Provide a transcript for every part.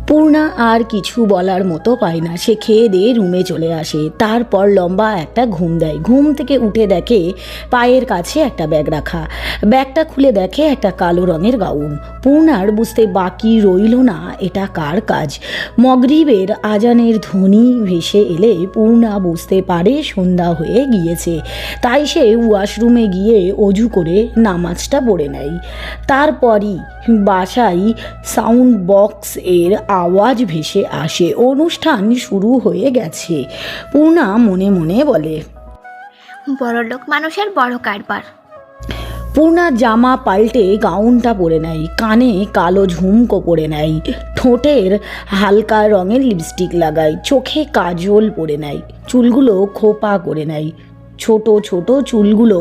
পূর্ণা আর কিছু বলার মতো পায় না। সে খেয়ে দিয়ে রুমে চলে আসে। তারপর লম্বা একটা ঘুম দেয়। ঘুম থেকে উঠে দেখে পায়ের কাছে একটা ব্যাগ রাখা। ব্যাগটা খুলে দেখে একটা কালো রঙের গাউন। পূর্ণার বুঝতে বাকি রইল না এটা কার কাজ। মগরিবের আজানের ধ্বনি ভেসে এলে পূর্ণা বুঝতে পারে সন্ধ্যা হয়ে গিয়েছে। তাই সে ওয়াশরুমে গিয়ে অজু করে নামাজটা পড়ে নেয়। তারপরই বাসায় সাউন্ড বক্স এর আওয়াজ ভেসে আসে। অনুষ্ঠান শুরু হয়ে গেছে। পূর্ণা মনে মনে বলে, বড়লোক মানুষের বড় কারবার। পূর্ণা জামা পাল্টে গাউনটা পরে নেয়, কানে কালো ঝুমকো পরে নেয়, ঠোঁটের হালকা রঙের লিপস্টিক লাগায়, চোখে কাজল পরে নেয়, চুলগুলো খোপা করে নেয়, ছোট ছোট চুলগুলো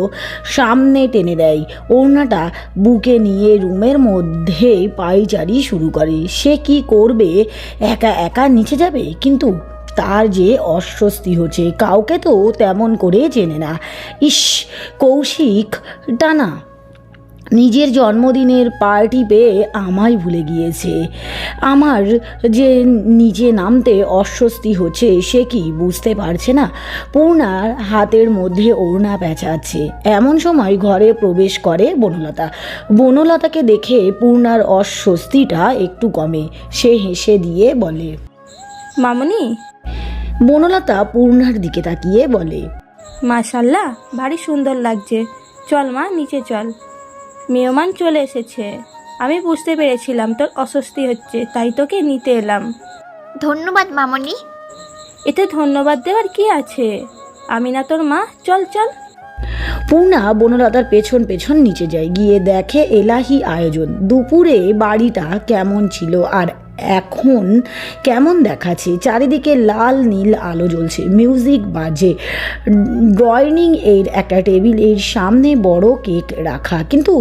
সামনে টেনে দেয়, ওড়নাটা বুকে নিয়ে রুমের মধ্যে পায়চারি শুরু করে। সে কি করবে? একা একা নিচে যাবে? কিন্তু তার যে অস্বস্তি হচ্ছে। কাউকে তো তেমন করে চেনে না। ইস, কৌশিক টানা নিজের জন্মদিনের পার্টি পেয়ে আমায় ভুলে গিয়েছে। আমার যে নিচে নামতে অস্বস্তি হচ্ছে সে কি বুঝতে পারছে না? পূর্ণার হাতের মধ্যে ওড়না পেঁচাচ্ছে। এমন সময় ঘরে প্রবেশ করে বনলতা। বনলতাকে দেখে পূর্ণার অস্বস্তিটা একটু কমে। সে হেসে দিয়ে বলে, মামনি। বনলতা পূর্ণার দিকে তাকিয়ে বলে, মাশাল্লাহ, ভারী সুন্দর লাগছে। চল মা, নিচে চল। মেহমান চলে এসেছে। আমি বুঝতে পেরেছিলাম তোর অস্বস্তি হচ্ছে, তাই তোকে নিতে এলাম। ধন্যবাদ মামনি। এতে ধন্যবাদ দেওয়ার কি আছে? আমি না তোর মা? চল চল। পূর্ণা বনলতার পেছন পেছন নিচে যায়। গিয়ে দেখে এলাহি আয়োজন। দুপুরে বাড়িটা কেমন ছিল আর এখন কেমন দেখাচ্ছে। চারিদিকে লাল নীল আলো জ্বলছে, মিউজিক বাজে। ড্রয়িং এর একটা টেবিলের সামনে বড় কেক রাখা। কিন্তু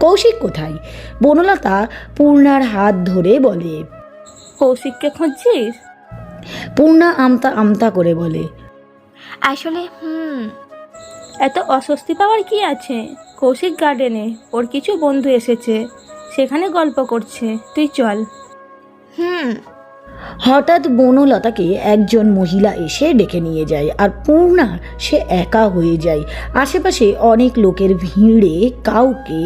কৌশিক কোথায়? বনলতা পূর্ণার হাত ধরে বলে, কৌশিককে খুঁজছিস? পূর্ণা আমতা আমতা করে বলে, আসলে এত অস্বস্তি পাওয়ার কি আছে? কৌশিক গার্ডেনে, ওর কিছু বন্ধু এসেছে, সেখানে গল্প করছে। তুই চল। হঠাৎ বনলতাকে একজন মহিলা এসে ডেকে নিয়ে যায় আর পূর্ণা সে একা হয়ে যায়। আশেপাশে অনেক লোকের ভিড়ে কাউকে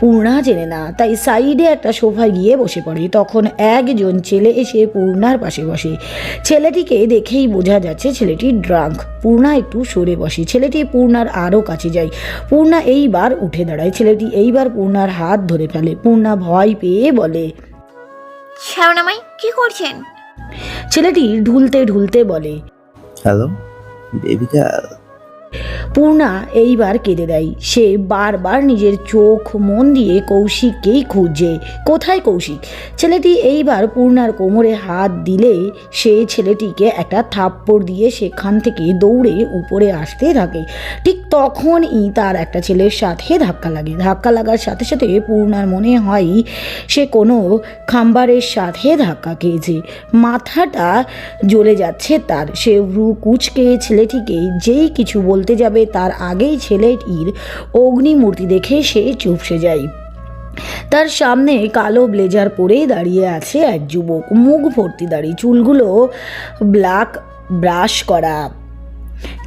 পূর্ণা চেনে না। তাই সাইডে একটা সোফায় গিয়ে বসে পড়ে। তখন একজন ছেলে এসে পূর্ণার পাশে বসে। ছেলেটিকে দেখেই বোঝা যাচ্ছে ছেলেটি ড্রাঙ্ক। পূর্ণা একটু সরে বসে। ছেলেটি পূর্ণার আরও কাছে যায়। পূর্ণা এইবার উঠে দাঁড়ায়। ছেলেটি এইবার পূর্ণার হাত ধরে ফেলে। পূর্ণা ভয় পেয়ে বলে, শ্যাওনামাই, কি করছেন? ছেলেটি ঢুলতে ঢুলতে বলে, হ্যালো বেবি গার্ল। পূর্ণা এইবার কেঁদে দেয়। সে বারবার নিজের চোখ মন দিয়ে কৌশিককেই খুঁজছে। কোথায় কৌশিক? ছেলেটি এইবার পূর্ণার কোমরে হাত দিলে সে ছেলেটিকে একটা থাপ্পড় দিয়ে সেখান থেকে দৌড়ে উপরে আসতে থাকে। ঠিক তখনই তার একটা ছেলের সাথে ধাক্কা লাগে। ধাক্কা লাগার সাথে সাথে পূর্ণার মনে হয় সে কোনো খাম্বারের সাথে ধাক্কা খেয়েছে। মাথাটা জ্বলে যাচ্ছে তার। সে ভ্রু কুঁচকে ছেলেটিকে যেই কিছু বলতে যাবে তার আগেই ছেলেটির অগ্নিমূর্তি দেখে সে চুপসে যায়। তার সামনে কালো ব্লেজার পরে দাঁড়িয়ে আছে এক যুবক। মুখ ভর্তি দাড়ি, চুলগুলো ব্ল্যাক ব্রাশ করা,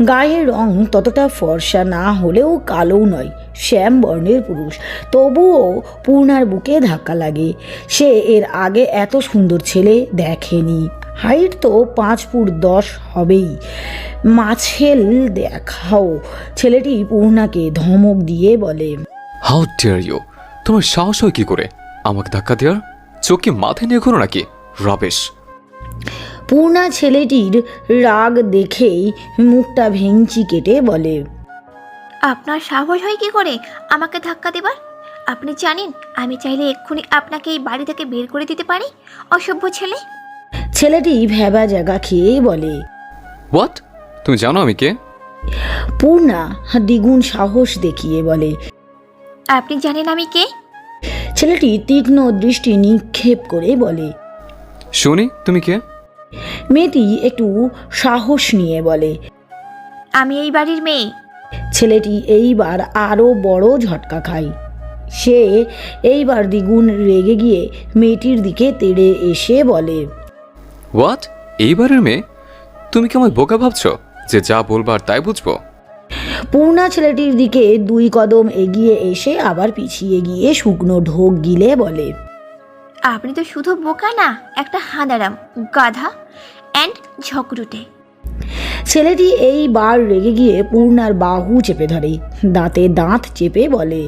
গায়ের রং ততটা ফর্সা না হলেও কালো নয়, শ্যাম বর্ণের পুরুষ। তবুও পূর্ণার বুকে ধাক্কা লাগে। সে এর আগে এত সুন্দর ছেলে দেখেনি। হাইট তো 5 ফুট 10 হবেই। মাছেল দেখাও। ছেলেটি পূর্ণাকে ধমক দিয়ে বলে, হাউ ডেয়ার ইউ! তোমার সাহস হয় কি করে আমাকে ধাক্কা দেওয়ার? চোখে মাথায় নিয়ে ঘুরো নাকি? রাবেশ! পূর্ণা ছেলেটির রাগ দেখেই মুখটা ভেঙচি কেটে বলে, আপনার সাহস হয় কি করে আমাকে ধাক্কা দেবার? আপনি জানেন আমি চাইলে এক্ষুনি আপনাকে এই বাড়ি থেকে বের করে দিতে পারি, অসভ্য ছেলে। ছেলেটি ভ্যাবা জায়গা খেয়ে বলে, হোয়াট? তুমি জানো আমি কে? পূর্ণা দ্বিগুণ সাহস দেখিয়ে বলে, আপনি জানেন আমি কে? ছেলেটি তীক্ষ্ণ দৃষ্টি নিক্ষেপ করে বলে, শুনি তুমি কে? মেয়েটি একটু সাহস নিয়ে বলে, আমি এই বাড়ির মেয়ে। ছেলেটি এইবার আরও বড় ঝটকা খায়। সে এইবার দ্বিগুণ রেগে গিয়ে মেয়েটির দিকে তেড়ে এসে বলে, হোয়াট? এইবারের মেয়ে? তুমি কি আমায় বোকা ভাবছো যে যা বলবার তাই বুঝবো? পূর্ণা ছেলেটির দিকে 2 কদম এগিয়ে এসে আবার পিছিয়ে গিয়ে শুকনো ঢোক গিলে বলে, আপনি তো শুধু বোকা না, একটা হাঁদারাম, গাধা অ্যান্ড ঝকরুটে। ছেলেটি এইবার রেগে গিয়ে পূর্ণার বাহু চেপে ধরে, দাঁতে দাঁত চেপে বলে,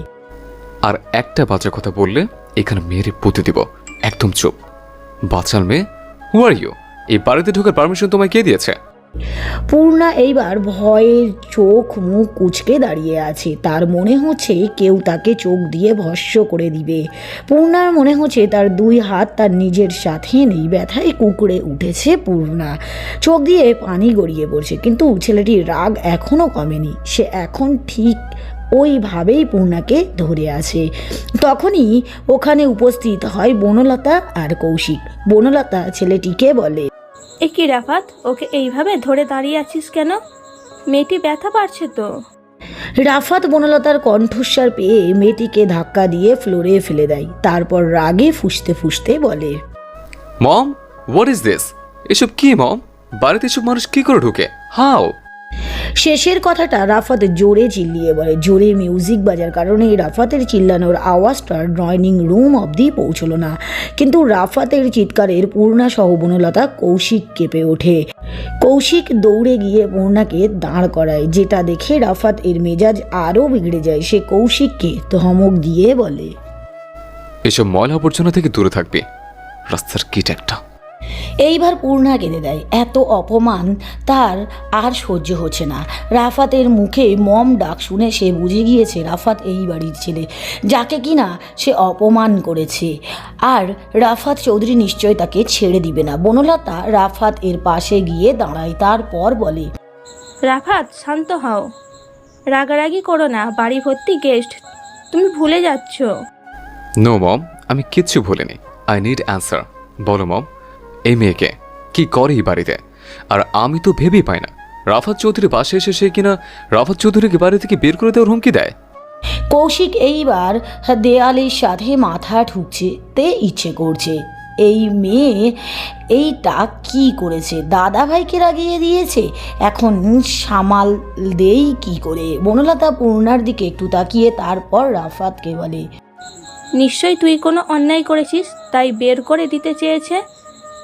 আর একটা বাচ্চা কথা বললে এখানে মেয়েরে পুঁতে দিব। একদম চুপ। বাচ্চার মেয়ে, হু আর ইউ? এই বাড়িতে ঢোকার পারমিশন তোমায় কে দিয়েছে? পূর্ণা এইবার ভয়ের চোখ মুখ কুঁচকে দাঁড়িয়ে আছে। তার মনে হচ্ছে কেউ তাকে চোখ দিয়ে ভস্ম করে দিবে। পূর্ণার মনে হচ্ছে তার 2 হাত তার নিজের সাথে নেই। ব্যথায় কুঁকড়ে উঠেছে পূর্ণা, চোখ দিয়ে পানি গড়িয়ে পড়ছে। কিন্তু ছেলেটির রাগ এখনও কমেনি। সে এখন ঠিক ওইভাবেই পূর্ণাকে ধরে আছে। তখনই ওখানে উপস্থিত হয় বনলতা আর কৌশিক। বনলতা ছেলেটিকে বলে, এ কি রাফাত, ওকে এইভাবে ধরে দাঁড়িয়ে আছিস কেন? মেয়েটি ব্যথা পাচ্ছে তো। রাফাত বনলতার কণ্ঠস্বর পেয়ে মেয়েটিকে ধাক্কা দিয়ে ফ্লোরে ফেলে দেয়। তারপর রাগে ফুঁসতে ফুঁসতে বলে, মম, হোয়াট ইজ দিস? এসব কি মম? বাড়িতে এসব মানুষ কি করে ঢুকে? হাও? শেষের কথাটা রাফাত জোরে চিল্লিয়ে বলে। জোরে মিউজিক বাজার কারণে রাফাতের চিল্লানোর আওয়াজটা ড্রয়িং রুম অবধি পৌঁছলো না। কিন্তু রাফাতের চিৎকারের পূর্ণা সহ বনলতা কৌশিক কেঁপে ওঠে। কৌশিক দৌড়ে গিয়ে পূর্ণাকে দাঁড় করায়, যেটা দেখে রাফাত এর মেজাজ আরও বিগড়ে যায়। সে কৌশিককে ধমক দিয়ে বলে, এসব ময়লা আবর্জনা থেকে দূরে থাকবে, রাস্তার কিট একটা। এইবার পূর্ণা কেঁদে দেয়। এত অপমান তার আর সহ্য হচ্ছে না। রাফাতের মুখে মম ডাক শুনে সে বুঝে গিয়েছে রাফাত এই বাড়ির ছেলে, যাকে কিনা সে অপমান করেছে। আর রাফাত চৌধুরী নিশ্চয় তাকে ছেড়ে দিবে না। বনলতা রাফাত এর পাশে গিয়ে দাঁড়ায়, তারপর বলে, রাফাত, শান্ত হও, রাগারাগি করো না, বাড়ি ভর্তি গেস্ট, তুমি ভুলে যাচ্ছ। নো মম, আমি কিচ্ছু ভুলিনি। I need answer. বলো মম, এই মেয়েকে কি করে এই বাড়িতে? আর আমি তো ভেবেই পাই না রাফাত চৌধুরী বাসে এসে সে কিনা রাফাত চৌধুরীকে বাড়ি থেকে বের করে দেওয়ার হুমকি দেয়। কৌশিক এইবার দেয়ালের সাথে মাথা ঠুকতে ইচ্ছে করছে। এই মেয়ে এইটা কি করেছে? দাদা ভাইকে রাগিয়ে দিয়েছে, এখন সামাল দেই কি করে? বনলতা পূর্ণার দিকে একটু তাকিয়ে তারপর রাফাতকে বলে, নিশ্চয়ই তুই কোনো অন্যায় করেছিস, তাই বের করে দিতে চেয়েছে।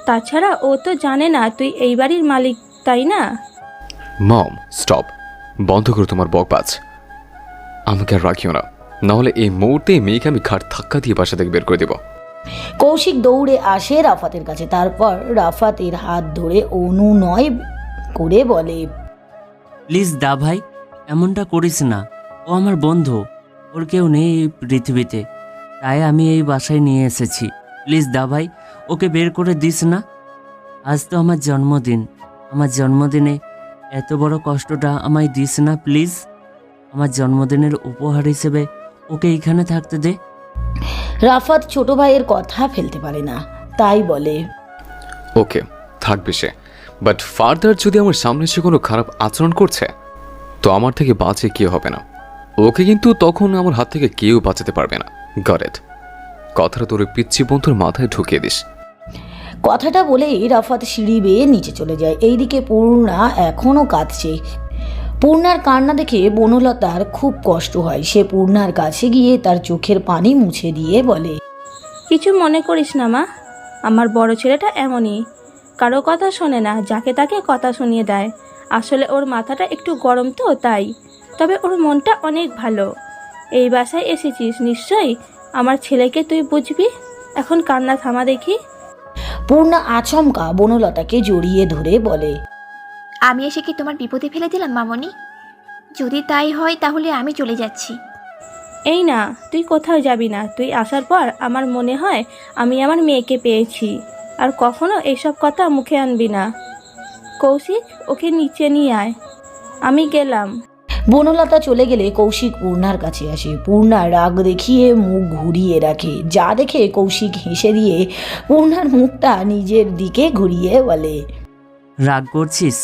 তাছাড়া ও তো জানে না তুই এই বাড়ির মালিক, তাই না? মম স্টপ, বন্ধ করো তোমার বকবাজ। আমাকে আর রাখিও না, নাহলে এই মুহূর্তে এই মেয়েকে আমি ঘাট ধাক্কা দিয়ে বাসা থেকে বের করে দেবো। কৌশিক দৌড়ে আসে রাফাতের কাছে। তারপর রাফাতের হাত ধরে অনুনয় করে বলে, প্লিজ দা ভাই, এমনটা করিস না। ও আমার বন্ধু, ওর কেউ নেই এই পৃথিবীতে, তাই আমি এই বাসায় নিয়ে এসেছি। প্লিজ দা ভাই, ওকে বের করে দিস না। আজ তো আমার জন্মদিন, আমার জন্মদিনে এত বড় কষ্টটা আমায় দিস না প্লিজ। আমার জন্মদিনের উপহার হিসেবে ওকে এইখানে থাকতে দে। রাফাত ছোট ভাইয়ের কথা ফেলতে পারে না, তাই বলে, ওকে, থাকবে সে, বাট ফার্দার যদি আমার সামনে সে কোনো খারাপ আচরণ করছে তো আমার থেকে বাঁচে কেউ হবে না। ওকে কিন্তু তখন আমার হাত থেকে কেউ বাঁচাতে পারবে না। Got it? কথাটা তোর পিচ্ছি বন্ধুর মাথায় ঢুকিয়ে দিস। কথাটা বলেই রাফাত সিঁড়ি বেয়ে নিচে চলে যায়। এইদিকে পূর্ণা এখনও কাঁদছে। পূর্ণার কান্না দেখে বনলতার খুব কষ্ট হয়। সে পূর্ণার কাছে গিয়ে তার চোখের পানি মুছে দিয়ে বলে, কিছু মনে করিস না মা, আমার বড় ছেলেটা এমনই, কারো কথা শোনে না, যাকে তাকে কথা শুনিয়ে দেয়। আসলে ওর মাথাটা একটু গরম তো তাই, তবে ওর মনটা অনেক ভালো। এই বাসায় এসেছিস নিশ্চয়ই আমার ছেলেকে তুই বুঝবি। এখন কান্না থামা দেখি। পূর্ণা আচমকা বনলতাকে জড়িয়ে ধরে বলে, আমি এসে কি তোমার বিপদে ফেলে দিলাম মামনি? যদি তাই হয় তাহলে আমি চলে যাচ্ছি। এই না, তুই কোথাও যাবি না। তুই আসার পর আমার মনে হয় আমি আমার মেয়েকে পেয়েছি। আর কখনো এইসব কথা মুখে আনবি না। কৌশিক, ওকে নিচে নিয়ে আয়, আমি গেলাম। বনলতা চলে গেলে কৌশিক পূর্ণার কাছে আসে। পূর্ণা রাগ দেখিয়ে মুখ ঘুরিয়ে রাখে, যা দেখে কৌশিক হেসে দিয়ে পূর্ণার মুখটা নিজের দিকে ঘুরিয়ে বলে, রাগ করছিস?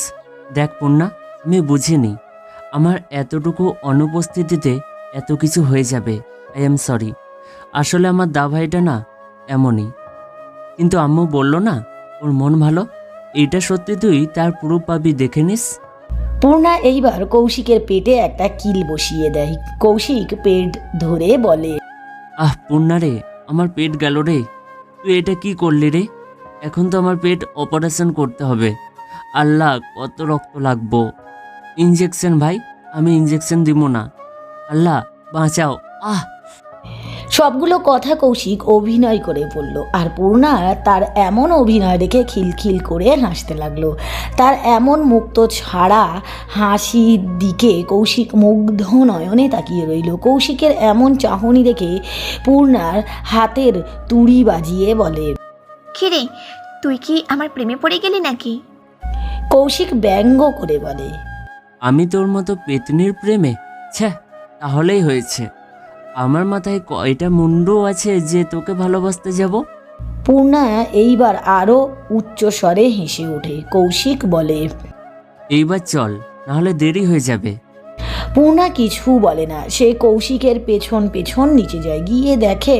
দেখ পূর্ণা, আমি বুঝিনি আমার এতটুকু অনুপস্থিতিতে এত কিছু হয়ে যাবে। I am sorry. আসলে আমার দা ভাইটা না এমনই, কিন্তু আম্মু বলল না ওর মন ভালো। এইটা সত্যি তুই তার প্রুফ পাবি, দেখে নিস। পূর্ণা এইবার কৌশিকের পেটে একটা কিল বসিয়ে দেয়। কৌশিক পেট ধরে বলে, আহ পূর্ণা রে, আমার পেট গেল রে। তুই এটা কি করলি রে? এখন তো আমার পেট অপারেশন করতে হবে। আল্লাহ, কত রক্ত লাগবো। ইঞ্জেকশন ভাই, আমি ইঞ্জেকশন দিব না। আল্লাহ বাঁচাও। আহ সবগুলো কথা কৌশিক অভিনয় করে বলল, আর পূর্ণা তার এমন অভিনয় দেখে খিলখিল করে হাসতে লাগলো। তার এমন মুক্ত ছাড়া হাসির দিকে কৌশিক মুগ্ধ নয়নে তাকিয়ে রইল। কৌশিকের এমন চাহনি দেখে পূর্ণার হাতের তুড়ি বাজিয়ে বলে, কিরে, তুই কি আমার প্রেমে পড়ে গেলি নাকি? কৌশিক ব্যঙ্গ করে বলে, আমি তোর মতো পেতনির প্রেমে? ছ্যা, তাহলেই হয়েছে। আমার মাথায় কয়টা মুন্ডু আছে যে তোকে ভালোবাসতে যাব? পূর্ণা এইবার আরও উচ্চ স্বরে হেসে ওঠে। কৌশিক বলে, এইবার চল, নাহলে দেরি হয়ে যাবে। পূর্ণা কিছু বলে না। সে কৌশিকের পেছন পেছন নিচে যায়। গিয়ে দেখে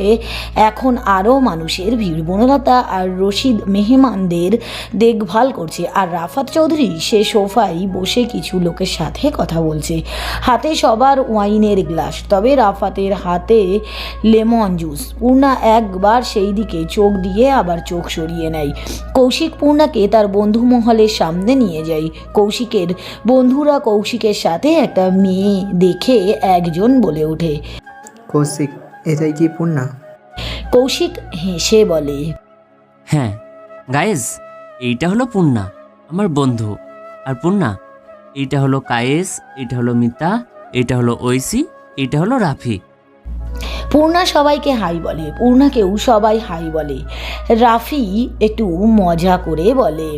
এখন আরও মানুষের ভিড়। বনলতা আর রশিদ মেহমানদের দেখভাল করছে, আর রাফাত চৌধুরী সে সোফায় বসে কিছু লোকের সাথে কথা বলছে। হাতে সবার ওয়াইনের গ্লাস, তবে রাফাতের হাতে লেমন জুস। পূর্ণা একবার সেই দিকে চোখ দিয়ে আবার চোখ সরিয়ে নেয়। কৌশিক পূর্ণাকে তার বন্ধু মহলের সামনে নিয়ে যায়। কৌশিকের বন্ধুরা কৌশিকের সাথে একটা মেয়ে দেখে একজন বলে ওঠে, কৌশিক, এটাই কি পূর্ণা? কৌশিক হেসে বলে, হ্যাঁ গায়েস, এইটা হলো পূর্ণা, আমার বন্ধু। আর পূর্ণা, এইটা হলো কায়েস, এটা হলো মিতা, এটা হলো ঐশী, এটা হলো রাফি। পূর্ণা সবাইকে হাই বলে। পূর্ণাকেও সবাই হাই বলে। রাফি একটু মজা করে বলে,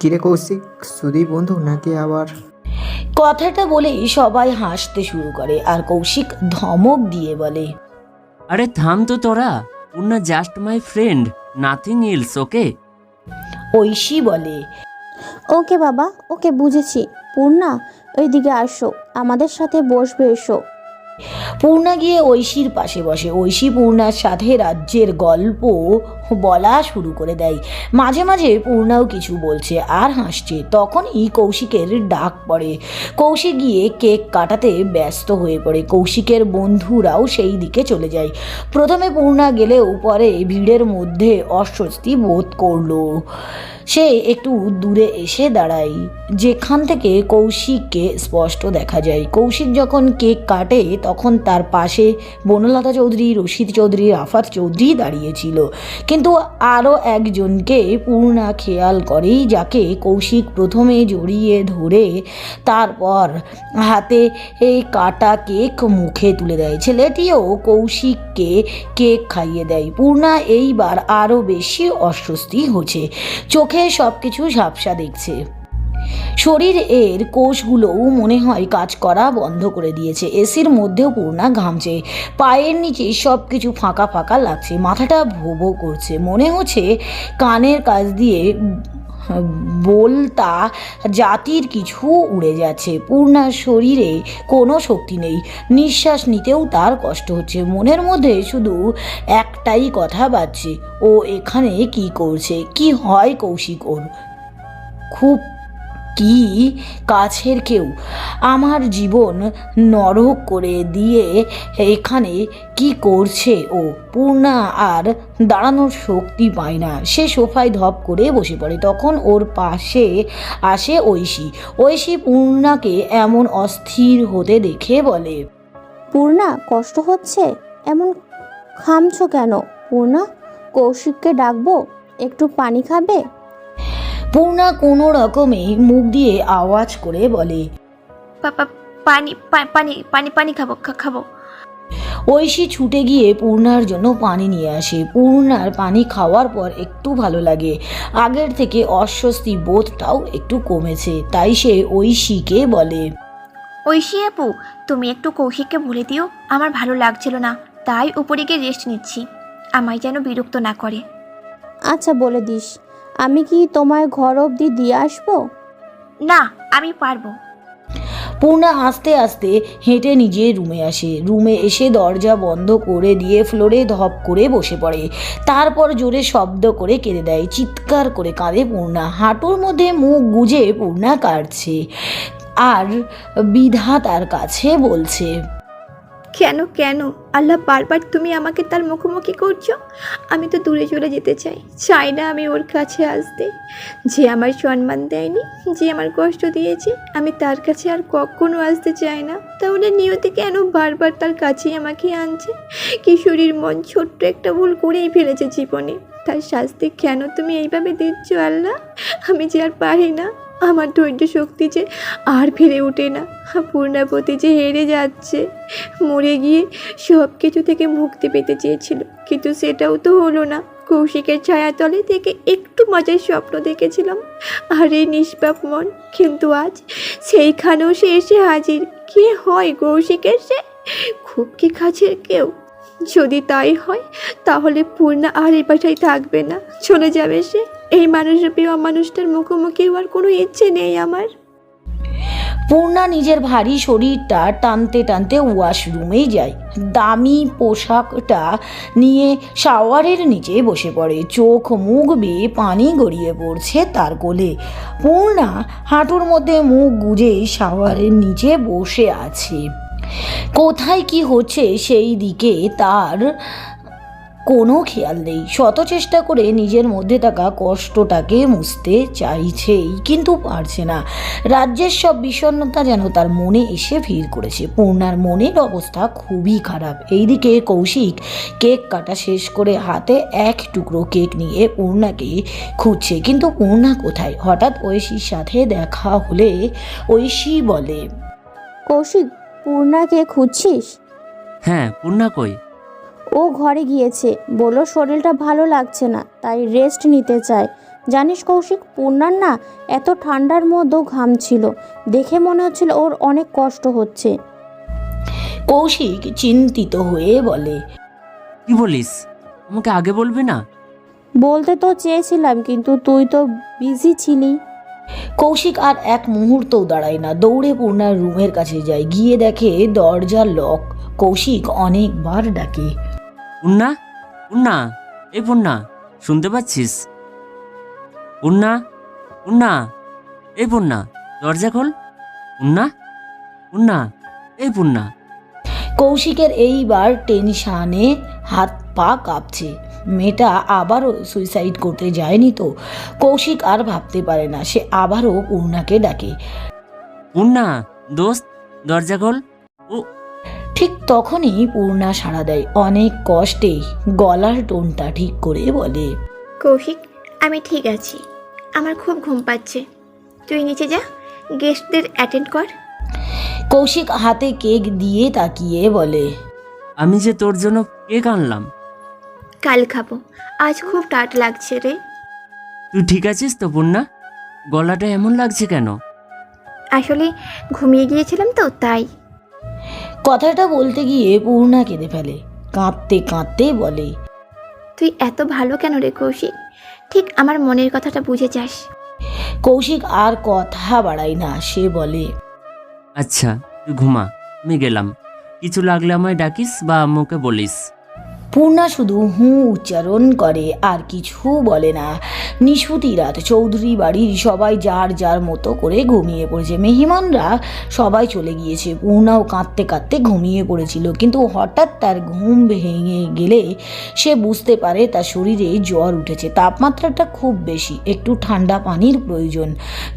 কিরে কৌশিক, শুধুই বন্ধু নাকি আবার? কথাটা বলেই সবাই হাসতে শুরু করে, আর কৌশিক ধমক দিয়ে বলে, আরে থাম তো তোরা, Purna just my friend, nothing else, okay? Aishi বলে, ওকে বাবা, ওকে বুঝেছি। পূর্ণা, ওইদিকে আসো, আমাদের সাথে বসবে, এসো। পূর্ণা গিয়ে ঐশীর পাশে বসে। ঐশী পূর্ণার সাথে রাজ্যের গল্প বলা শুরু করে দেয়। মাঝে মাঝে পূর্ণাও কিছু বলছে আর হাসছে। তখনই কৌশিকের ডাক পড়ে। কৌশিক গিয়ে কেক কাটাতে ব্যস্ত হয়ে পড়ে। কৌশিকের বন্ধুরাও সেই দিকে চলে যায়। প্রথমে পূর্ণা গেলেও পরে ভিড়ের মধ্যে অস্বস্তি বোধ করলো। সে একটু দূরে এসে দাঁড়ায়, যেখান থেকে কৌশিককে স্পষ্ট দেখা যায়। কৌশিক যখন কেক কাটে তখন তার পাশে বনলতা চৌধুরী, রশিদ চৌধুরী, রাফাত চৌধুরী দাঁড়িয়েছিল। কিন্তু আরও একজনকে পূর্ণা খেয়াল করে, যাকে কৌশিক প্রথমে জড়িয়ে ধরে তারপর হাতে কাটা কেক মুখে তুলে দেয়। ছেলেটিও কৌশিককে কেক খাইয়ে দেয়। পূর্ণা এইবার আরও বেশি অস্বস্তি হচ্ছে। চোখে সব কিছু ঝাপসা দেখছে। শরীর এর কোষগুলোও মনে হয় কাজ করা বন্ধ করে দিয়েছে। এসির মধ্যেও পূর্ণা ঘামছে। পায়ের নিচে সব কিছু ফাঁকা ফাঁকা লাগছে। মাথাটা ভো ভো করছে। মনে হচ্ছে কানের কাছ দিয়ে বলতা জাতির কিছু উড়ে যাচ্ছে। পূর্ণার শরীরে কোনো শক্তি নেই। নিঃশ্বাস নিতেও তার কষ্ট হচ্ছে। মনের মধ্যে শুধু একটাই কথা বাজছে, ও এখানে কি করছে? কি হয় কৌশিক ওর? খুব কি কাছের কেউ। আমার জীবন নরক করে দিয়ে এখানে কি করছে ও? পূর্ণা আর দাঁড়ানোর শক্তি পায় না। সে সোফায় ধপ করে বসে পড়ে। তখন ওর পাশে আসে ঐশী। ঐশী পূর্ণাকে এমন অস্থির হতে দেখে বলে, পূর্ণা, কষ্ট হচ্ছে? এমন ঘামছো কেন? পূর্ণা, কৌশিককে ডাকবো? একটু পানি খাবে? পূর্ণা কোনো রকমে মুখ দিয়ে আওয়াজ করে বলে, পানি পানি পানি পানি খাবো খাবো। ঐশী ছুটে গিয়ে পূর্ণার জন্য পানি নিয়ে আসে। পূর্ণার পানি খাওয়ার পর একটু ভালো লাগে। আগের থেকে অস্বস্তি বোধটাও একটু কমেছে। তাই সে ঐশীকে বলে, ঐশী আপু, তুমি একটু কৌশিককে বলে দিও আমার ভালো লাগছিল না, তাই উপরে গিয়ে রেস্ট নিচ্ছি, আমায় যেন বিরক্ত না করে। আচ্ছা, বলে দিস। আমি কি তোমায় ঘর অবধি দিয়ে আসবো? না, আমি পারবো। পূর্ণা আস্তে আস্তে হেঁটে নিজের রুমে আসে। রুমে এসে দরজা বন্ধ করে দিয়ে ফ্লোরে ধপ করে বসে পড়ে। তারপর জোরে শব্দ করে কেঁদে দেয়। চিৎকার করে কাঁদে পূর্ণা। হাঁটুর মধ্যে মুখ গুজে পূর্ণা কাঁদছে আর বিধাতার কাছে বলছে, কেন কেন আল্লাহ বারবার তুমি আমাকে তার মুখোমুখি করছো? আমি তো দূরে চলে যেতে চাই না আমি ওর কাছে আসতে। যে আমার সম্মান দেয়নি, যে আমার কষ্ট দিয়েছে, আমি তার কাছে আর কখনো আসতে চাই না। তাহলে নিয়তি কেন বারবার তার কাছেই আমাকে আনছে? কিশোরীর মন ছোট্ট একটা ভুল করেই ফেলেছে জীবনে, তার শাস্তি কেন তুমি এইভাবে দিচ্ছ আল্লাহ? আমি যে আর পারি না, আমার ধৈর্য শক্তি যে আর ফিরে ওঠে না। পূর্ণাবতী যে হেরে যাচ্ছে। মরে গিয়ে সব কিছু থেকে মুক্তি পেতে চেয়েছিল, কিন্তু সেটাও তো হলো না। কৌশিকের ছায়াতলে থেকে একটু মজার স্বপ্ন দেখেছিলাম আর এই নিষ্পাপ মন, কিন্তু আজ সেইখানেও সে এসে হাজির। কে হয় কৌশিকের সে? খুব কি কাছের কেউ? যদি তাই হয় তাহলে পূর্ণা আর এই বাসায় থাকবে না, চলে যাবে সে। এই মানুষরূপী অমানুষটার মুখোমুখি হওয়ার কোনো ইচ্ছে নেই আমার। পূর্ণা নিজের ভারী শরীরটা টানতে টানতে ওয়াশরুমে যায়। দামি পোশাকটা নিয়ে শাওয়ারের নিচে বসে পড়ে। চোখ মুখ বেয়ে পানি গড়িয়ে পড়ছে তার কোলে। পূর্ণা হাঁটুর মধ্যে মুখ গুজে শাওয়ারের নিচে বসে আছে। কোথায় কি হচ্ছে সেই দিকে তার কোনো খেয়াল নেই। শত চেষ্টা করে নিজের মধ্যে থাকা কষ্টটাকে মুছতে চাইছেই, কিন্তু পারছে না। রাজ্যের সব বিষণ্ণতা যেন তার মনে এসে ভিড় করেছে। পূর্ণার মনের অবস্থা খুবই খারাপ। এইদিকে কৌশিক কেক কাটা শেষ করে হাতে এক টুকরো কেক নিয়ে পূর্ণাকে খুঁজছে, কিন্তু পূর্ণা কোথায়? হঠাৎ ঐশীর সাথে দেখা হলে ঐশী বলে, কৌশিক, পূর্ণাকে খুঁজছিস? হ্যাঁ, পূর্ণা কই? ও ঘরে গিয়েছে, বললো শরীরটা ভালো লাগছে না, তাই রেস্ট নিতে চায়। জানিস কৌশিক, পূর্ণার না এত ঠান্ডার মধ্যেও ঘামছিল, দেখে মনে হচ্ছিল ওর অনেক কষ্ট হচ্ছে। কৌশিক চিন্তিত হয়ে বলে, কি বলিস? আমাকে আগে বলবি না? বলতে তো চেয়েছিলাম, কিন্তু তুই তো বিজি ছিলি। কৌশিক আর এক মুহূর্তও দাঁড়ায় না, দৌড়ে পূর্ণার রুমের কাছে যায়। গিয়ে দেখে দরজা লক। কৌশিক অনেকবার ডাকে, পূর্ণা, পূর্ণা, এই পূর্ণা, শুনতে পাচ্ছিস? পূর্ণা, পূর্ণা, এই পূর্ণা, দরজা খোল। পূর্ণা, পূর্ণা, এই পূর্ণা। কৌশিকের এইবার টেনশানে হাত পা কাঁপছে। মেয়েটা আবারও সুইসাইড করতে যায়নি তো? কৌশিক আর ভাবতে পারে না। সে আবারও পূর্ণাকে ডাকে, পূর্ণা দোস্ত, দরজা খোল। ও ঠিক তখনই পূর্ণা সাড়া দেয়। অনেক কষ্টে গলার টোনটা ঠিক করে বলে, কৌশিক, আমি ঠিক আছি, আমার খুব ঘুম পাচ্ছে। তুই নিচে যা, গেস্টদের অ্যাটেন্ড কর। কৌশিক হাতে কেক দিয়ে তাকিয়ে বলে, আমি যে তোর জন্য কেক আনলাম। কাল খাবো, আজ খুব টাট লাগছে রে। তুই ঠিক আছিস তো পূর্ণা? গলাটা এমন লাগছে কেন? আসলে ঘুমিয়ে গিয়েছিলাম তো তাই। কথাটা বলতে গিয়ে পূর্ণা কেঁদে ফেলে। কাঁদতে কাঁদতে বলে, তুই এত ভালো কেন রে কৌশিক? ঠিক আমার মনের কথাটা বুঝে যাস। কৌশিক আর কথা বাড়ায় না। সে বলে, আচ্ছা, তুই ঘুমা, আমি গেলাম। কিছু লাগলে আমায় ডাকিস বা আম্মুকে বলিস। পূর্ণা শুধু হুঁ উচ্চারণ করে আর কিছু বলে না। নিশুতি রাত। চৌধুরী বাড়ির সবাই যার যার মতো করে ঘুমিয়ে পড়েছে। মেহমানরা সবাই চলে গিয়েছে। পূর্ণাও কাঁদতে কাঁদতে ঘুমিয়ে পড়েছিল, কিন্তু হঠাৎ তার ঘুম ভেঙে গেলে সে বুঝতে পারে তার শরীরে জ্বর উঠেছে। তাপমাত্রাটা খুব বেশি, একটু ঠান্ডা পানির প্রয়োজন।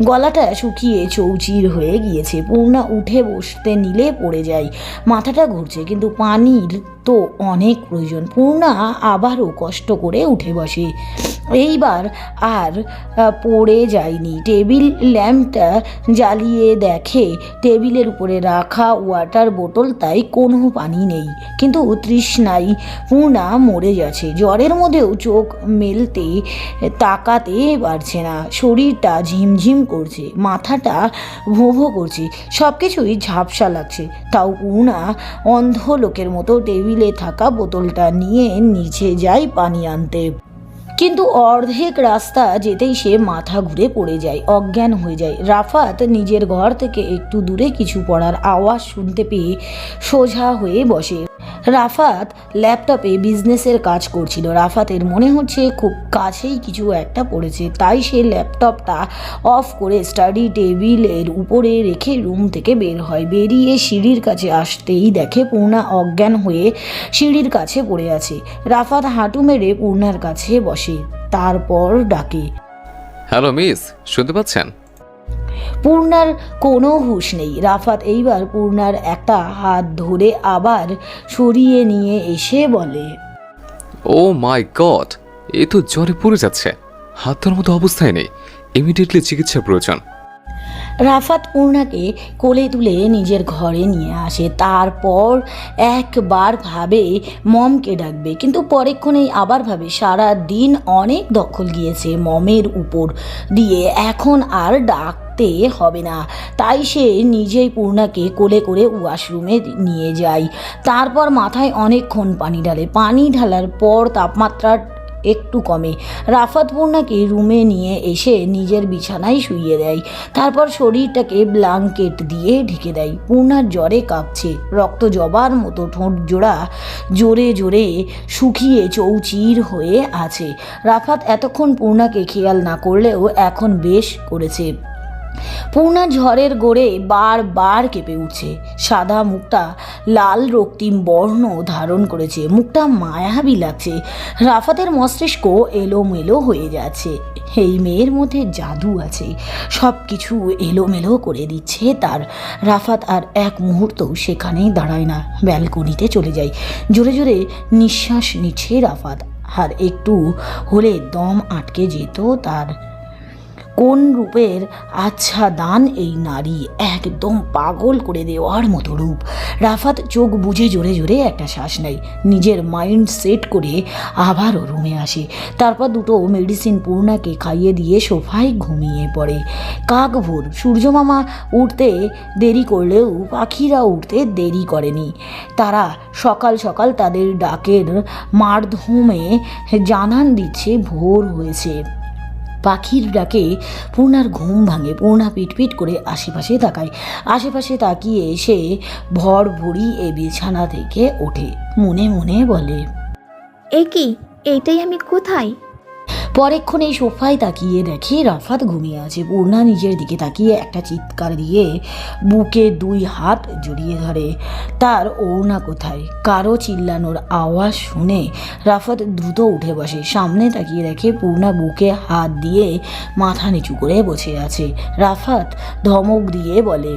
গলাটা শুকিয়ে চৌচির হয়ে গিয়েছে। পূর্ণা উঠে বসতে নিলে পড়ে যায়। মাথাটা ঘুরছে, কিন্তু পানির তো অনেক প্রয়োজন। পূর্ণা আবারও কষ্ট করে উঠে বসে। এইবার আর পড়ে যায়নি। টেবিল ল্যাম্পটা জ্বালিয়ে দেখে টেবিলের উপরে রাখা ওয়াটার বোতল, তাই কোনো পানি নেই। কিন্তু তৃষ্ণায় পূর্ণা মরে যাচ্ছে। জ্বরের মধ্যেও চোখ মেলতে তাকাতে পারছে না। শরীরটা ঝিমঝিম করছে, মাথাটা ভোঁ ভোঁ করছে, সব কিছুই ঝাপসা লাগছে। তাও পূর্ণা অন্ধ লোকের মতো টেবিলে থাকা বোতলটা নিয়ে নিচে যায় পানি আনতে। কিন্তু অর্ধেক রাস্তা যেতেই সে মাথা ঘুরে পড়ে যায়, অজ্ঞান হয়ে যায়। রাফাত নিজের ঘর থেকে একটু দূরে কিছু পড়ার আওয়াজ শুনতে পেয়ে সোজা হয়ে বসে। রাফাত ল্যাপটপে বিজনেসের কাজ করছিল। রাফাতের মনে হচ্ছে খুব কাছেই কিছু একটা পড়েছে, তাই সে ল্যাপটপটা অফ করে স্টাডি টেবিলের উপরে রেখে রুম থেকে বের হয়। বেরিয়ে সিঁড়ির কাছে আসতেই দেখে পূর্ণা অজ্ঞান হয়ে সিঁড়ির কাছে পড়ে আছে। রাফাত হাঁটু মেরে পূর্ণার কাছে বসে, তারপর ডাকে, হ্যালো মিস, শুনতে পাচ্ছেন? পূর্ণার কোনো হুঁশ নেই। রাফাত এইবার পূর্ণার একটা হাত ধরে আবার সরিয়ে নিয়ে এসে বলে, ও মাই গড, এ তো জ্বরে পড়ে যাচ্ছে, হাত ধরার মতো অবস্থায় নেই, ইমিডিয়েটলি চিকিৎসার প্রয়োজন। রাফাত পূর্ণাকে কোলে তুলে নিজের ঘরে নিয়ে আসে। তারপর একবার ভাবে মমকে ডাকবে, কিন্তু পরেক্ষণেই আবার ভাবে সারা দিন অনেক দখল গিয়েছে মমের উপর দিয়ে, এখন আর ডাকতে হবে না। তাই সে নিজেই পূর্ণাকে কোলে করে ওয়াশরুমে নিয়ে যায়। তারপর মাথায় অনেকক্ষণ পানি ঢালে। পানি ঢালার পর তাপমাত্রা একটু কমে। রাফাত পূর্ণাকে রুমে নিয়ে এসে নিজের বিছানায় শুইয়ে দেয়। তারপর শরীরটাকে ব্ল্যাঙ্কেট দিয়ে ঢেকে দেয়। পূর্ণার জ্বরে কাঁপছে, রক্ত জবার মতো ঠোঁট জোড়া জোরে জোরে শুকিয়ে চৌচির হয়ে আছে। রাফাত এতক্ষণ পূর্ণাকে খেয়াল না করলেও এখন বেশ করেছে। পূর্ণা ঝড়ের গোড়ে বারবার কেঁপে উঠছে। সাদা মুখটা লাল রক্তিম বর্ণ ধারণ করেছে, মুখটা মায়াবী লাগছে। রাফাতের মস্তিষ্ক এলোমেলো হয়ে যাচ্ছে। এই মেয়ের মধ্যে জাদু আছে, সব কিছু এলোমেলো করে দিচ্ছে তার। রাফাত আর এক মুহূর্ত সেখানেই দাঁড়ায় না, ব্যালকনিতে চলে যায়। জোরে জোরে নিঃশ্বাস নিচ্ছে রাফাত, আর একটু হলে দম আটকে যেত তার। কোন রূপের আচ্ছা দান এই নারী, একদম পাগল করে দেওয়ার মতো রূপ। রাফাত চোখ বুজে জোরে জোরে একটা শ্বাস নেয়, নিজের মাইন্ড সেট করে আবারও রুমে আসে। তারপর দুটো মেডিসিন পূর্ণাকে খাইয়ে দিয়ে সোফায় ঘুমিয়ে পড়ে। কাক ভোর, সূর্যমামা উঠতে দেরি করলেও পাখিরা উঠতে দেরি করেনি। তারা সকাল সকাল তাদের ডাকের মারধুমে জানান দিচ্ছে ভোর হয়েছে। পাখির ডাকে পূর্ণার ঘুম ভাঙে। পূর্ণা পিটপিট করে আশেপাশে তাকায়। আশেপাশে তাকিয়ে সে ভর ভরি এ বিছানা থেকে ওঠে, মনে মনে বলে, এ কি, এইটাই আমি কোথায়? পরেক্ষণে সোফায় তাকিয়ে দেখে রাফাত ঘুমিয়ে আছে। পূর্ণা নিজের দিকে তাকিয়ে একটা চিৎকার দিয়ে বুকে দুই হাত জড়িয়ে ধরে। তার ওড়না কোথায়? কারো চিল্লানোর আওয়াজ শুনে রাফাত দ্রুত উঠে বসে। সামনে তাকিয়ে দেখে পূর্ণা বুকে হাত দিয়ে মাথা নিচু করে বসে আছে। রাফাত ধমক দিয়ে বলে,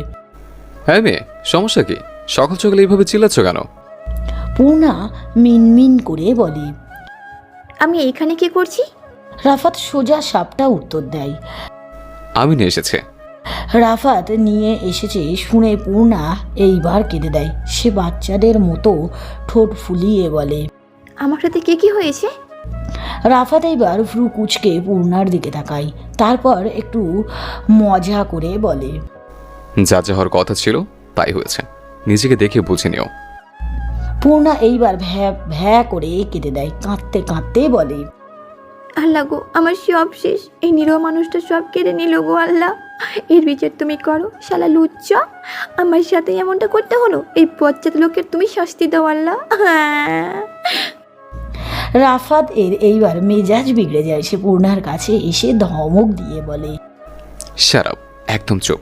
হ্যাঁ মেয়ে, সমস্যা কি? সকাল সকাল এইভাবে চিল্লাচ্ছ কেন? পূর্ণা মিনমিন করে বলে, আমি এইখানে কি করছি? রাফাত সোজা সাপটা উত্তর দেয়, আমি নিয়ে এসেছে। রাফাত নিয়ে এসেছে শুনে পূর্ণা এইবার কেঁদে দেয়। সে বাচ্চাদের মতো ঠোঁট ফুলিয়ে বলে, আমার সাথে কি হয়েছে? রাফাত এইবার ভ্রু কুচকে পূর্ণার দিকে তাকায়। তারপর একটু মজা করে বলে, যা যা হওয়ার কথা ছিল তাই হয়েছে, নিজেকে দেখে বুঝে নিও। পূর্ণা এইবার ভ্যা ভ্যা করে কেঁদে দেয়। কাঁদতে কাঁদতে বলে, আল্লাহ গো, আমার সব শেষ। এই নিরহ মানুষটা সব কেড়ে নিল গো আল্লাহ, এর বিচার তুমি করো। শালা লুচ্চা, আমার সাথে এমনটা করতে হলো। এই পশ্চাৎ লোকের তুমি শাস্তি দাও আল্লাহ। রাফাত এইবার মেজাজ বিগড়ে যায়। সে পূর্ণার কাছে এসে ধমক দিয়ে বলে, শাট আপ, একদম চুপ।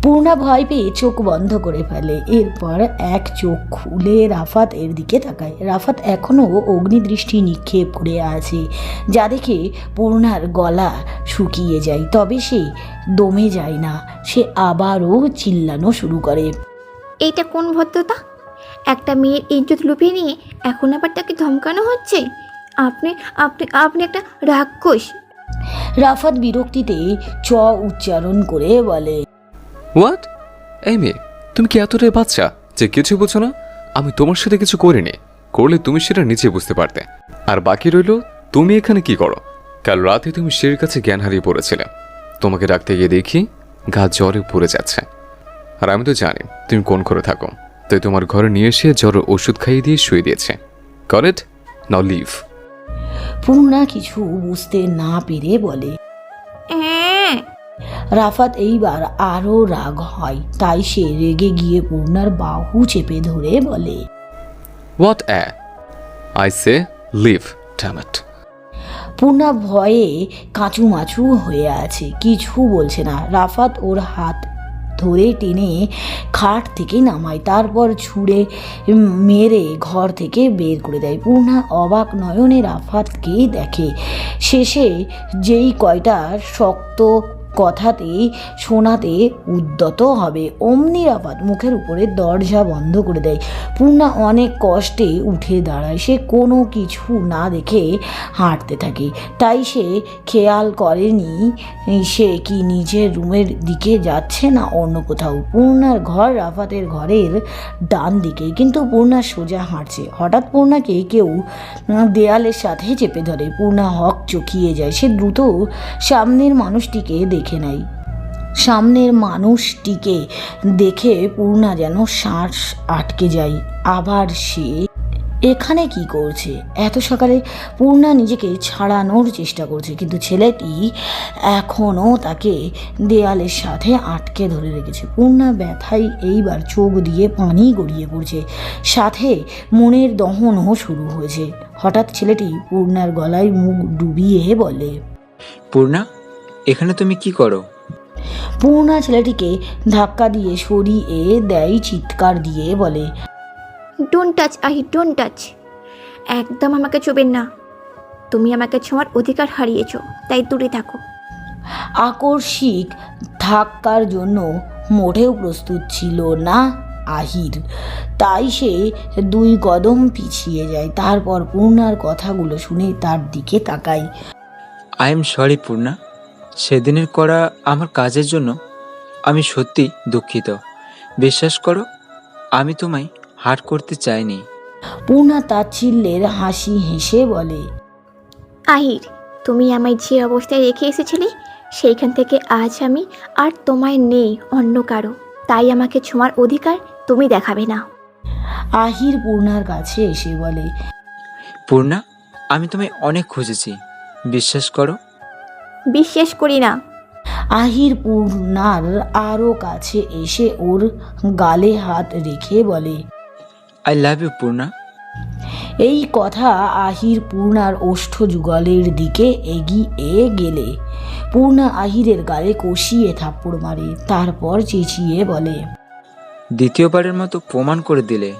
পূর্ণা ভয় পেয়ে চোখ বন্ধ করে ফেলে। এরপর এক চোখ খুলে রাফাত এর দিকে তাকায়। রাফাত এখনও অগ্নিদৃষ্টি নিক্ষেপ করে আছে, যা দেখে পূর্ণার গলা শুকিয়ে যায়। তবে সে দমে যায় না, সে আবারও চিল্লানো শুরু করে, এইটা কোন ভদ্রতা? একটা মেয়ের ইজ্জত লুপিয়ে নিয়ে এখন আবার তাকে ধমকানো হচ্ছে। আপনি আপনি আপনি একটা রাক্ষস। রাফাত বিরক্তিতে চ উচ্চারণ করে বলে, হোয়াট? এই মেয়ে, তুমি কি এতটাই বাচ্চা যে কিছু বুঝো না? আমি তোমার সাথে কিছু করিনি, করলে তুমি সেটা নিচে বুঝতে পারতে। আর বাকি রইল, তুমি এখানে কি করো? কাল রাতে তুমি সিঁড়ির কাছে জ্ঞান হারিয়ে পড়েছিলে। তোমাকে ডাকতে গিয়ে দেখি গা জ্বরে পড়ে যাচ্ছে। আর আমি তো জানি তুমি কোন ঘরে থাকো, তাই তোমার ঘরে নিয়ে এসে জ্বরের ওষুধ খাইয়ে দিয়ে শুয়ে দিয়েছে। করেক্ট? নাও লিভ। পূর্ণা কিছু বুঝতে না পেরে বলে। হ্যাঁ। রাফাত এইবার আরো রাগ হয়, তাই সে রেগে গিয়ে পূর্ণার বাহু চেপে ধরে বলে, what I say leave damn it. Purna ভয়ে কাঁচুমাচু হয়ে আছে, কিছু বলছে না। রাফাত ওর হাত ধরে টেনে খাট থেকে নামায়, তারপর ছুঁড়ে মেরে ঘর থেকে বের করে দেয়। পূর্ণা অবাক নয়নে রাফাতকে দেখে। শেষে যেই কয়টা শক্ত কথাতে শোনাতে উদ্যত হবে, অমনি রাফাত মুখের উপরে দরজা বন্ধ করে দেয়। পূর্ণা অনেক কষ্টে উঠে দাঁড়ায়। সে কোনো কিছু না দেখে হাঁটতে থাকে, তাই সে খেয়াল করেনি সে কি নিজের রুমের দিকে যাচ্ছে না অন্য কোথাও। পূর্ণার ঘর রাফাতের ঘরের ডান দিকে, কিন্তু পূর্ণা সোজা হাঁটছে। হঠাৎ পূর্ণাকে কেউ দেয়ালের সাথে চেপে ধরে। পূর্ণা হক চকিয়ে যায়। সে দ্রুত সামনের মানুষটিকে দেখে নেয়। সামনের মানুষটিকে দেখে পূর্ণা যেন শ্বাস আটকে যায়। আবার সে এখানে কি করছে এত সকালে? পূর্ণা নিজেকে ছাড়ানোর চেষ্টা করছে, কিন্তু ছেলেটি এখনও তাকে দেয়ালের সাথে আটকে ধরে রেখেছে। পূর্ণা ব্যথায় এইবার চোখ দিয়ে পানি গড়িয়ে পড়ছে, সাথে মনের দহনও শুরু হয়েছে। হঠাৎ ছেলেটি পূর্ণার গলায় মুখ ডুবিয়ে বলে, পূর্ণা, এখানে তুমি কি করো? পূর্ণা ছেলেটিকে ধাক্কা দিয়ে সরিয়ে দেয়, চিৎকার দিয়ে বলে, don't touch Ahir, don't touch. একদম আমাকে ছোবেন না। তুমি আমাকে ছোঁয়ার অধিকার হারিয়েছো, তাই দূরে থাকো। আকস্মিক ধাক্কার জন্য মোটেও প্রস্তুত ছিল না আহির, তাই সে 2 কদম পিছিয়ে যায়। তারপর পূর্ণার কথাগুলো শুনে তার দিকে তাকায়। আই এম সরি পূর্ণা, সেদিনের করা আমার কাজের জন্য আমি সত্যি দুঃখিত। বিশ্বাস করো, আমি তোমায় হার্ট করতে চাইনি। পূর্ণা তাচ্ছিল্যের হাসি হেসে বলে, আহির, তুমি আমায় যে অবস্থায় রেখে এসেছিলে সেইখান থেকে আজ আমি আর তোমায় নেই অন্য কারো, তাই আমাকে ছোঁয়ার অধিকার তুমি দেখাবে না। আহির পূর্ণার কাছে এসে বলে, পূর্ণা, আমি তোমায় অনেক খুঁজেছি, বিশ্বাস করো। বিশ্বাস করি না। আহির পূর্ণার আরও কাছে এসে ওর গালে হাত রেখে বলে, আই লাভ ইউ পূর্ণা। এই কথা আহির পূর্ণার ওষ্ঠ যুগলের দিকে এগিয়ে গেলে পূর্ণা আহিরের গালে কষিয়ে থাপ্পড় মারে, তারপর চেঁচিয়ে বলে, দ্বিতীয়বারের মতো প্রমাণ করে দিলে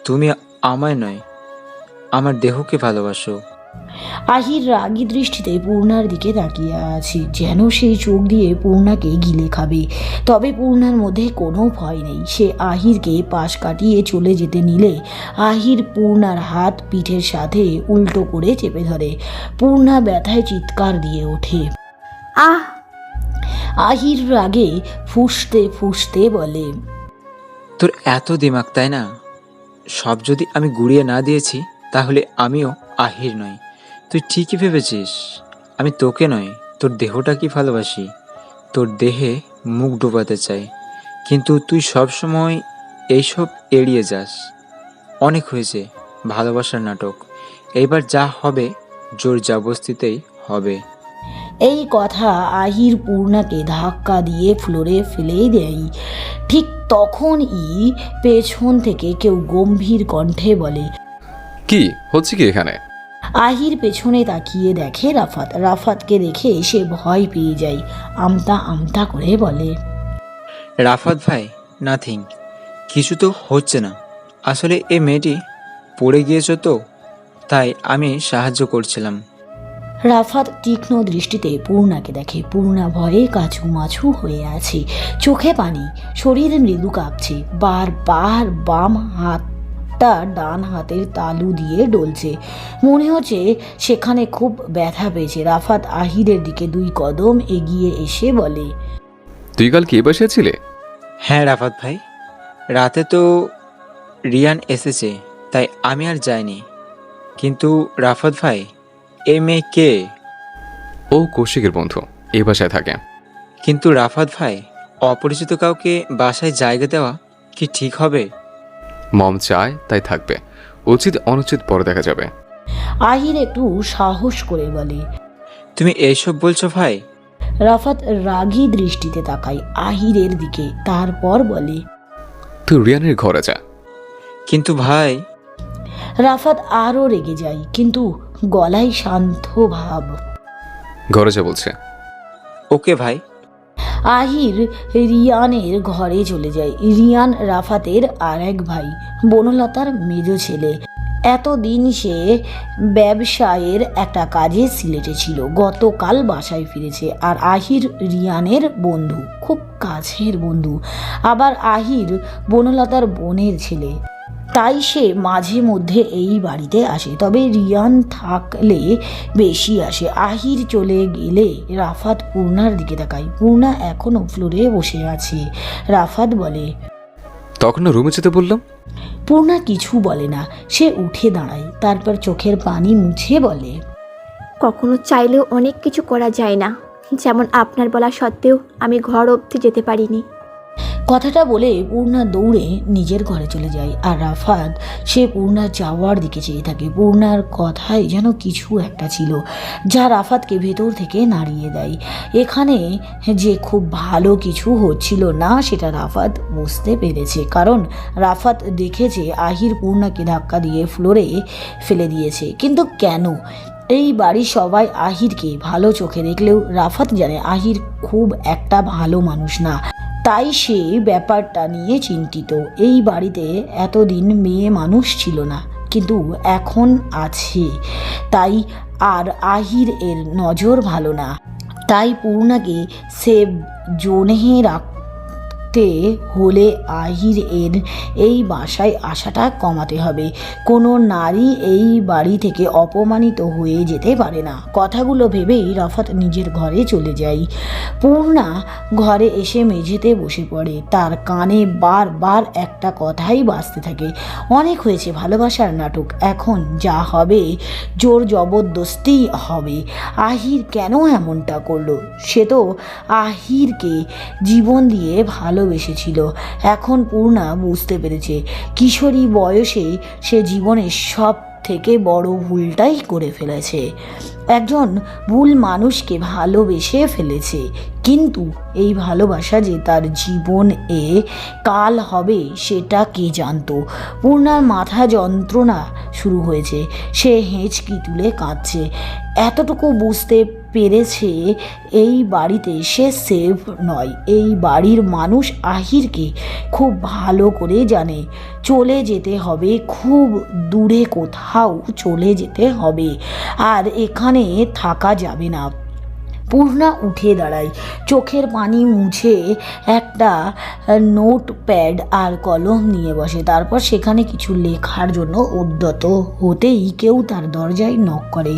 তুমি আমায় নয়, আমার দেহকে ভালোবাসো। আহির রাগী দৃষ্টিতে পূর্ণার দিকে তাকিয়ে আছে, যেন সেই চোখ দিয়ে পূর্ণাকে গিলে খাবে। তবে পূর্ণার মধ্যে কোনো ভয় নেই। সে আহিরকে পাশ কাটিয়ে চলে যেতে নিলে আহির পূর্ণার হাত পিঠের সাথে উল্টো করে চেপে ধরে। পূর্ণা ব্যথায় চিৎকার দিয়ে ওঠে। আহ! আহির রাগে ফুঁসতে ফুঁসতে বলে, তোর এত দিমাগ তাই না? সব যদি আমি গুড়িয়ে না দিয়েছি তাহলে আমিও আহির নই। তুই ঠিকই ভেবেছিস আমি তোকে নয়, তোর দেহটাকে ভালোবাসি, তোর দেহে মুখ ডোবাতে চাই, কিন্তু তুই সব সময় এইসব এড়িয়ে যাস। অনেক হয়েছে ভালোবাসার নাটক, এইবার যা হবে জোর জবরদস্তিতেই হবে। এই কথা আহির পূর্ণাকে ধাক্কা দিয়ে ফ্লোরে ফেলে দেয়। ঠিক তখনই পেছন থেকে কেউ গম্ভীর কণ্ঠে বলে, কি হচ্ছে কি এখানে? আহির পেছনে তাকিয়ে দেখে রাফাত। রাফাতকে দেখে সে ভয় পেয়ে যায়, আমতা আমতা করে বলে, রাফাত ভাই, নাথিং, কিছু তো হচ্ছে না। আসলে এই মেয়েটি পড়ে গিয়েছো তো, তাই আমি সাহায্য করছিলাম। রাফাত তীক্ষ্ণ দৃষ্টিতে পূর্ণাকে দেখে। পূর্ণা ভয়ে কাছুমাছু হয়ে আছে, চোখে পানি, শরীরে মৃদু কাঁপছে। বারবার বাম হাতটা ডান হাতের তালু দিয়ে ডলছে, মনে হচ্ছে সেখানে খুব ব্যথা পেয়েছে। রাফাত আহিরের দিকে 2 কদম এগিয়ে এসে বলে, তুই কাল কে বসেছিলে? হ্যাঁ রাফাত ভাই, রাতে তো রিয়ান এসেছে তাই আমি আর যাইনি। কিন্তু রাফাত ভাই, এই মেয়ে কে? ও কৌশিকের বন্ধু, এই বাসায় থাকে। কিন্তু রাফাত ভাই, অপরিচিত কাউকে বাসায় জায়গা দেওয়া কি ঠিক হবে? মম চায় তাই থাকবে, উচিত অনুচিত পরে দেখা যাবে। আহির একটু সাহস করে বলে। তুমি এইসব বলছো ভাই? রাফাত রাগী দৃষ্টিতে তাকায় আহিরের দিকে, তারপর বলে, তুই রিয়ানের ঘরে যা। কিন্তু ভাই। রাফাত আরও রেগে যায়, কিন্তু গলায় শান্ত ভাব। ঘরে যা বলছে। ওকে ভাই। আহির রিয়ানের ঘরে চলে যায়। রিয়ান রাফাতের আর এক ভাই, বনলতার মেজ ছেলে। এতদিন সে ব্যবসায়ের একটা কাজে সিলেটে ছিল, গতকাল বাসায় ফিরেছে। আর আহির রিয়ানের বন্ধু, খুব কাছের বন্ধু। আবার আহির বনলতার বোনের ছেলে, তাই সে মাঝে মধ্যে এই বাড়িতে আসে। তবে রিয়ান থাকলে বেশি আসে। আহির চলে গেলে রাফাত পূর্ণার দিকে তাকায়। পূর্ণা এখনও ফ্লোরে বসে আছে। রাফাত বলে, তখন না রুমে যেতে বললাম। পূর্ণা কিছু বলে না, সে উঠে দাঁড়ায়, তারপর চোখের পানি মুছে বলে, কখনো চাইলেও অনেক কিছু করা যায় না, যেমন আপনার বলা সত্ত্বেও আমি ঘর অবধি যেতে পারিনি। কথাটা বলে পূর্ণা দৌড়ে নিজের ঘরে চলে যায়। আর রাফাত সে পূর্ণা যাওয়ার দিকে চেয়ে থাকে। পূর্ণার কথায় যেন কিছু একটা ছিল যা রাফাতকে ভেতর থেকে নাড়িয়ে দেয়। এখানে যে খুব ভালো কিছু হচ্ছিল না সেটা রাফাত বুঝতে পেরেছে, কারণ রাফাত দেখেছে আহির পূর্ণাকে ধাক্কা দিয়ে ফ্লোরে ফেলে দিয়েছে। কিন্তু কেন? এই বাড়ির সবাই আহিরকে ভালো চোখে দেখলেও রাফাত জানে আহির খুব একটা ভালো মানুষ না। তাই সে ব্যাপারটা নিয়ে চিন্তিত। এই বাড়িতে এতদিন মেয়ে মানুষ ছিল না, কিন্তু এখন আছে। তাই আর আহির এর নজর ভালো না। তাই পূর্ণাকে সেভ জোনে রাখতে হলে আহির এর এই বাসায় আসাটা কমাতে হবে। কোনো নারী এই বাড়ি থেকে অপমানিত হয়ে যেতে পারে না। কথাগুলো ভেবেই রাফাত নিজের ঘরে চলে যায়। পূর্ণা ঘরে এসে মেঝেতে বসে পড়ে। তার কানে বারবার একটা কথাই বাজতে থাকে, অনেক হয়েছে ভালোবাসার নাটক, এখন যা হবে জোর জবরদস্তি হবে। আহির কেন এমনটা করলো? সে তো আহিরকে জীবন দিয়ে ভালোবেসেছিল। এখন পূর্ণা বুঝতে পেরেছে কিশোরী বয়সে সে জীবনের সব থেকে বড় ভুলটাই করে ফেলেছে। একজন ভুল মানুষকে ভালোবেসে ফেলেছে, কিন্তু এই ভালোবাসা যে তার জীবন কাল হবে সেটা কে জানতো। পূর্ণার মাথা যন্ত্রণা শুরু হয়েছে, সে হেঁচকি তুলে কাঁদছে। এতটুকু বুঝতে পেরেছে এই বাড়িতে সে সেফ নয়। এই বাড়ির মানুষ আহিরকে খুব ভালো করে জানে। চলে যেতে হবে, খুব দূরে কোথাও চলে যেতে হবে, আর এখানে থাকা যাবে না। পূর্ণা উঠে দাঁড়ায়, চোখের পানি মুছে একটা নোটপ্যাড আর কলম নিয়ে বসে। তারপর সেখানে কিছু লেখার জন্য উদ্যত হতেই কেউ তার দরজায় নক করে।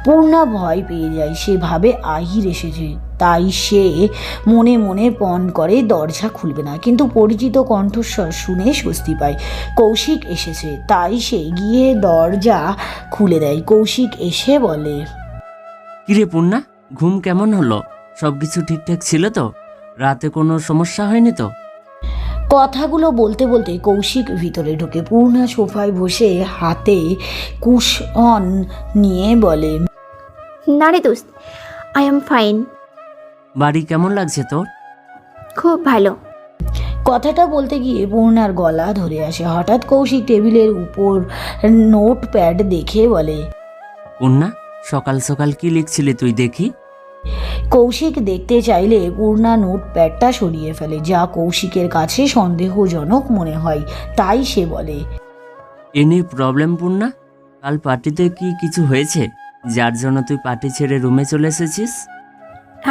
পূর্ণা ভয় পেয়ে যায়। সে ভাবে আহির এসেছে, তাই সে মনে মনে পণ করে দরজা খুলবে না। কিন্তু পরিচিত কণ্ঠস্বর শুনে স্বস্তি পায়। কৌশিক এসেছে, তাই সে গিয়ে দরজা খুলে দেয়। কৌশিক এসে বলে, কিরে পূর্ণা, ঘুম কেমন হলো? সব কিছু ঠিকঠাক ছিল তো? রাতে কোনো সমস্যা হয়নি তো? কথাগুলো বলতে বলতে কৌশিক ভিতরে ঢোকে। পূর্ণা সোফায় বসে হাতে কুশন নিয়ে বলে, না রে দোস্ত, আই এম ফাইন। বাড়ি কেমন লাগছে তোর? খুব ভালো। কথাটা বলতে গিয়ে পূর্ণার গলা ধরে আসে। হঠাৎ কৌশিক টেবিলের উপর নোটপ্যাড দেখে বলে, পূর্ণা, সকাল সকাল কি লিখছিলি তুই দেখি? কৌশিক দেখতে চাইলে পূর্ণা নোটপ্যাডটা সরিয়ে ফেলে, যা কৌশিকের কাছে সন্দেহজনক মনে হয়। তাই সে বলে, এনি প্রবলেম পূর্ণা? কাল পার্টিতে কি কিছু হয়েছে যার জন্য তুই পার্টি ছেড়ে রুমে চলে এসেছিস?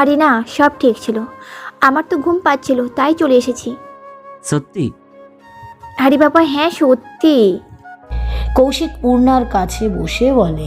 আরে না, সব ঠিক ছিল। আমার তো ঘুম পাচ্ছিল, তাই চলে এসেছি। সত্যি? আরে বাবা হ্যাঁ, সত্যি। কৌশিক পূর্ণার কাছে বসে বলে,